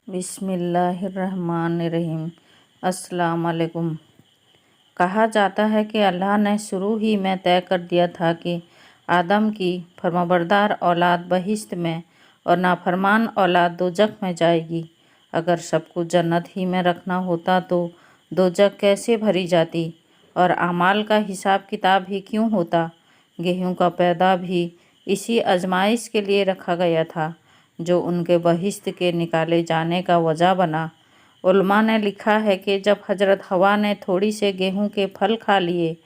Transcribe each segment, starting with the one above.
बिस्मिल्लाहिर्रहमानिर्रहीम। अस्सलाम वालेकुम। कहा जाता है कि अल्लाह ने शुरू ही में तय कर दिया था कि आदम की फर्माबरदार औलाद बहिश्त में और नाफरमान औलाद दोजख में जाएगी। अगर सबको जन्नत ही में रखना होता तो दोजख कैसे भरी जाती और आमाल का हिसाब किताब ही क्यों होता। गेहूं का पैदा भी इसी आजमाइश के लिए रखा गया था जो उनके बहिश्त के निकाले जाने का वजह बना। उलमा ने लिखा है कि जब हजरत हवा ने थोड़ी से गेहूं के फल खा लिए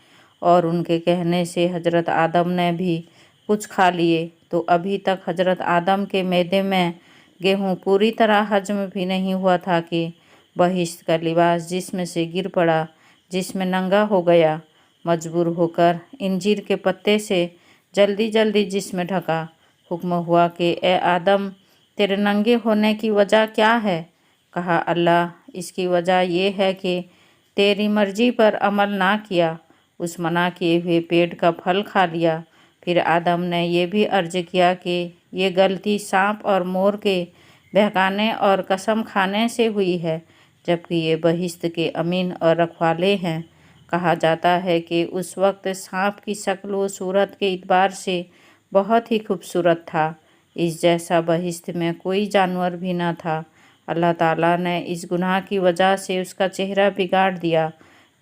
और उनके कहने से हजरत आदम ने भी कुछ खा लिए तो अभी तक हजरत आदम के मैदे में गेहूं पूरी तरह हजम भी नहीं हुआ था कि बहिश्त का लिबास जिस्म से गिर पड़ा, जिस्म नंगा हो गया। मजबूर होकर इंजीर के पत्ते से जल्दी जल्दी जिस्म ढका। हुक्म हुआ कि ए आदम, तेरे नंगे होने की वजह क्या है? कहा, अल्लाह, इसकी वजह यह है कि तेरी मर्जी पर अमल ना किया, उस मना किए हुए पेड़ का फल खा लिया। फिर आदम ने यह भी अर्ज किया कि ये गलती सांप और मोर के बहकाने और कसम खाने से हुई है, जबकि ये बहिश्त के अमीन और रखवाले हैं। कहा जाता है कि उस वक्त सांप की शक्ल व सूरत के इतबार से बहुत ही खूबसूरत था। इस जैसा बहिश्त में कोई जानवर भी न था। अल्लाह ताला ने इस गुनाह की वजह से उसका चेहरा बिगाड़ दिया,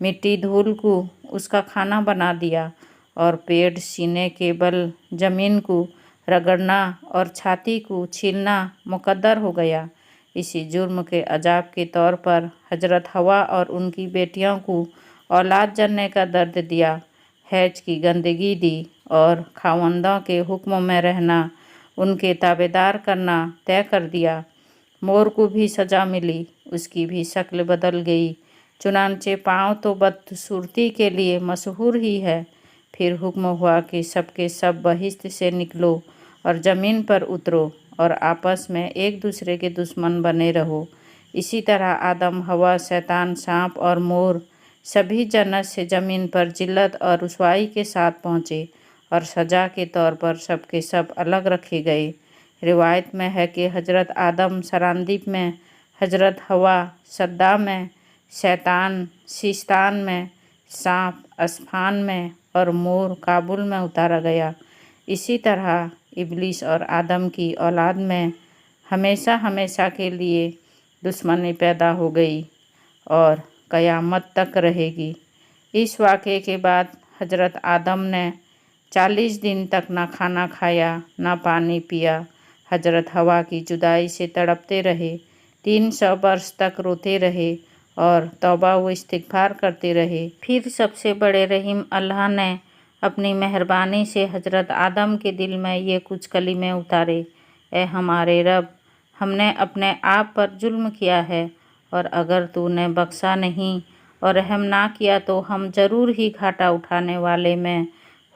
मिट्टी धूल को उसका खाना बना दिया और पेट सीने के बल जमीन को रगड़ना और छाती को छीलना मुकद्दर हो गया। इसी जुर्म के अजाब के तौर पर हजरत हवा और उनकी बेटियों को औलाद जनने का दर्द दिया, हैज की गंदगी दी और खावंदों के हुक्म में रहना, उनके ताबेदार करना तय कर दिया। मोर को भी सज़ा मिली, उसकी भी शक्ल बदल गई, चुनांचे पाँव तो बदसूरती के लिए मशहूर ही है। फिर हुक्म हुआ कि सबके सब बहिश्त से निकलो और ज़मीन पर उतरो और आपस में एक दूसरे के दुश्मन बने रहो। इसी तरह आदम, हवा, शैतान, सांप और मोर सभी जन्नत से ज़मीन पर जिल्लत और रुसवाई के साथ पहुँचे और सज़ा के तौर पर सबके सब अलग रखे गए। रिवायत में है कि हजरत आदम सरांदीप में, हजरत हवा सद्दा में, शैतान सिस्तान में, सांप अस्फान में और मोर काबुल में उतारा गया। इसी तरह इब्लीस और आदम की औलाद में हमेशा हमेशा के लिए दुश्मनी पैदा हो गई और क़यामत तक रहेगी। इस वाक़े के बाद हजरत आदम ने 40 दिन तक ना खाना खाया, ना पानी पिया। हजरत हवा की जुदाई से तड़पते रहे, 300 वर्ष तक रोते रहे और तौबा व इस्तिग़फ़ार करते रहे। फिर सबसे बड़े रहीम अल्लाह ने अपनी मेहरबानी से हजरत आदम के दिल में ये कुछ कलिमे उतारे। ए हमारे रब, हमने अपने आप पर जुल्म किया है और अगर तूने बख्शा नहीं और रहम ना किया तो हम ज़रूर ही घाटा उठाने वाले में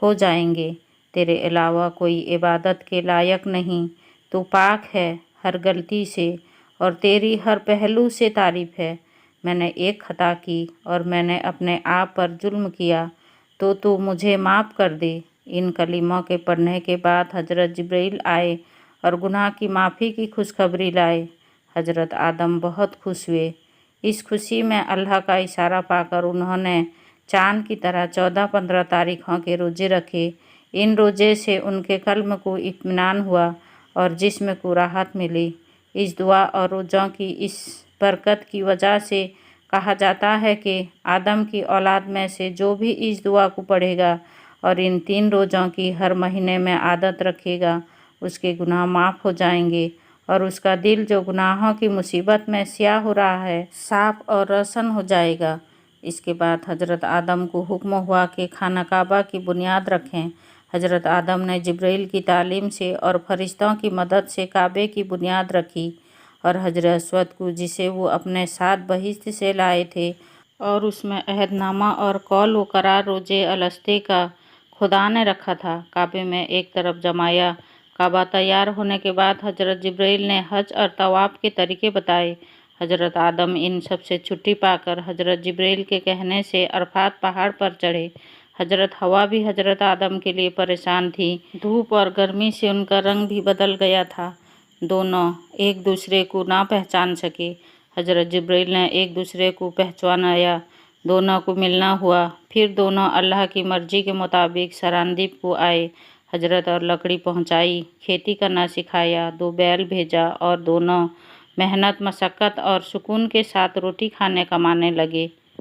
हो जाएंगे। तेरे अलावा कोई इबादत के लायक नहीं, तू पाक है हर गलती से और तेरी हर पहलू से तारीफ़ है। मैंने एक खता की और मैंने अपने आप पर जुल्म किया, तो तू मुझे माफ़ कर दे। इन कलिमों के पढ़ने के बाद हजरत जिब्रील आए और गुनाह की माफ़ी की खुशखबरी लाए। हजरत आदम बहुत खुश हुए। इस खुशी में अल्लाह का इशारा पाकर उन्होंने चाँद की तरह 14-15 तारीखों के रोज़े रखे। इन रोज़े से उनके कल्म को इत्मीनान हुआ और जिस्म को राहत मिली। इस दुआ और रोज़ों की इस बरकत की वजह से कहा जाता है कि आदम की औलाद में से जो भी इस दुआ को पढ़ेगा और इन 3 रोज़ों की हर महीने में आदत रखेगा, उसके गुनाह माफ़ हो जाएंगे और उसका दिल जो गुनाहों की मुसीबत में स्याह हो रहा है, साफ़ और रोशन हो जाएगा। इसके बाद हजरत आदम को हुक्म हुआ कि खाना काबा की बुनियाद रखें। हजरत आदम ने जिब्रील की तालीम से और फरिश्तों की मदद से काबे की बुनियाद रखी और हजर अस्वद को, जिसे वो अपने साथ बहिश्त से लाए थे और उसमें अहदनामा और कौल व करार रोज़े अलस्ते का खुदा ने रखा था, काबे में एक तरफ जमाया। काबा तैयार होने के बाद हजरत जिब्रील ने हज और तवाफ़ के तरीके बताए। हजरत आदम इन सब से छुट्टी पाकर हजरत जिब्रील के कहने से अरफात पहाड़ पर चढ़े। हजरत हवा भी हजरत आदम के लिए परेशान थी। धूप और गर्मी से उनका रंग भी बदल गया था। دونوں ایک دوسرے کو نہ پہچان سکے۔ حضرت جبرائیل نے ایک دوسرے کو پہچانایا، دونوں کو ملنا ہوا، پھر دونوں اللہ کی مرضی کے مطابق سراندیپ کو آئے، حضرت اور لکڑی پہنچائی، کھیتی کرنا سکھایا، 2 بیل بھیجا اور دونوں محنت، مشقت اور سکون کے ساتھ روٹی کھانے کمانے لگے۔